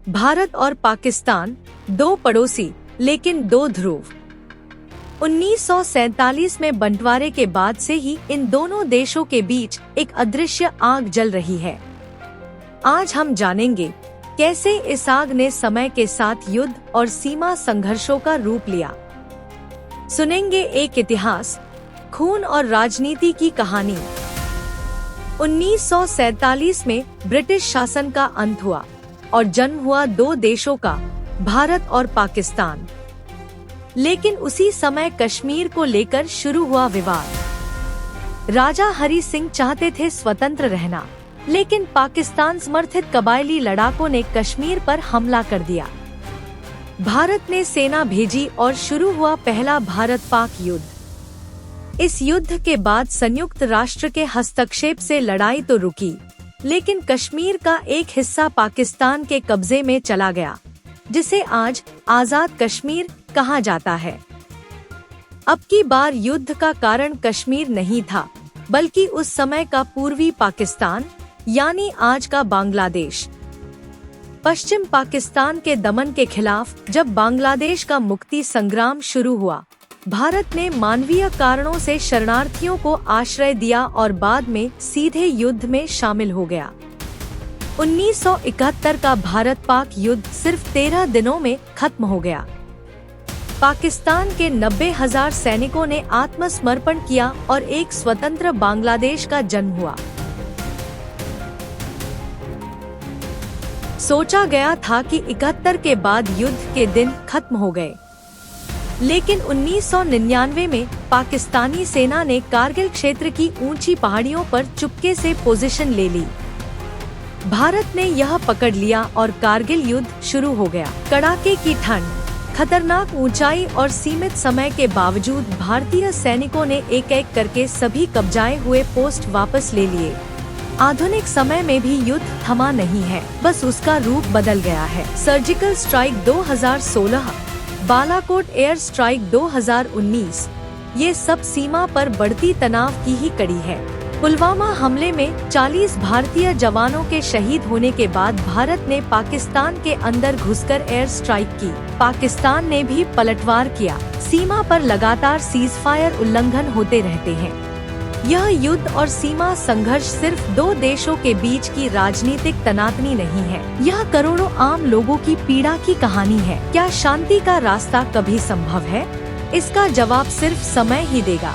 भारत और पाकिस्तान, दो पड़ोसी लेकिन दो ध्रुव। 1947 में बंटवारे के बाद से ही इन दोनों देशों के बीच एक अदृश्य आग जल रही है। आज हम जानेंगे कैसे इस आग ने समय के साथ युद्ध और सीमा संघर्षों का रूप लिया। सुनेंगे एक इतिहास, खून और राजनीति की कहानी। 1947 में ब्रिटिश शासन का अंत हुआ और जन्म हुआ दो देशों का, भारत और पाकिस्तान। लेकिन उसी समय कश्मीर को लेकर शुरू हुआ विवाद। राजा हरि सिंह चाहते थे स्वतंत्र रहना, लेकिन पाकिस्तान समर्थित कबायली लड़ाकों ने कश्मीर पर हमला कर दिया। भारत ने सेना भेजी और शुरू हुआ पहला भारत-पाक युद्ध। इस युद्ध के बाद संयुक्त राष्ट्र के हस्तक्षेप से लड़ाई तो रुकी, लेकिन कश्मीर का एक हिस्सा पाकिस्तान के कब्जे में चला गया, जिसे आज आजाद कश्मीर कहा जाता है। अब की बार युद्ध का कारण कश्मीर नहीं था, बल्कि उस समय का पूर्वी पाकिस्तान, यानी आज का बांग्लादेश। पश्चिम पाकिस्तान के दमन के खिलाफ जब बांग्लादेश का मुक्ति संग्राम शुरू हुआ, भारत ने मानवीय कारणों से शरणार्थियों को आश्रय दिया और बाद में सीधे युद्ध में शामिल हो गया। 1971 का भारत-पाक युद्ध सिर्फ 13 दिनों में खत्म हो गया। पाकिस्तान के 90,000 सैनिकों ने आत्मसमर्पण किया और एक स्वतंत्र बांग्लादेश का जन्म हुआ। सोचा गया था कि 71 के बाद युद्ध के दिन खत्म हो गए, लेकिन 1999 में पाकिस्तानी सेना ने कारगिल क्षेत्र की ऊंची पहाड़ियों पर चुपके से पोजीशन ले ली। भारत ने यह पकड़ लिया और कारगिल युद्ध शुरू हो गया। कड़ाके की ठंड, खतरनाक ऊंचाई और सीमित समय के बावजूद भारतीय सैनिकों ने एक एक करके सभी कब्जाए हुए पोस्ट वापस ले लिए। आधुनिक समय में भी युद्ध थमा नहीं है, बस उसका रूप बदल गया है। Surgical strike 2016, Balakot air strike 2019, ये सब सीमा पर बढ़ती तनाव की ही कड़ी है। पुलवामा हमले में 40 भारतीय जवानों के शहीद होने के बाद भारत ने पाकिस्तान के अंदर घुसकर एयर स्ट्राइक की। पाकिस्तान ने भी पलटवार किया। सीमा पर लगातार सीज फायर उल्लंघन होते रहते हैं। यह युद्ध और सीमा संघर्ष सिर्फ दो देशों के बीच की राजनीतिक तनातनी नहीं है, यह करोड़ों आम लोगों की पीड़ा की कहानी है। क्या शांति का रास्ता कभी संभव है? इसका जवाब सिर्फ समय ही देगा।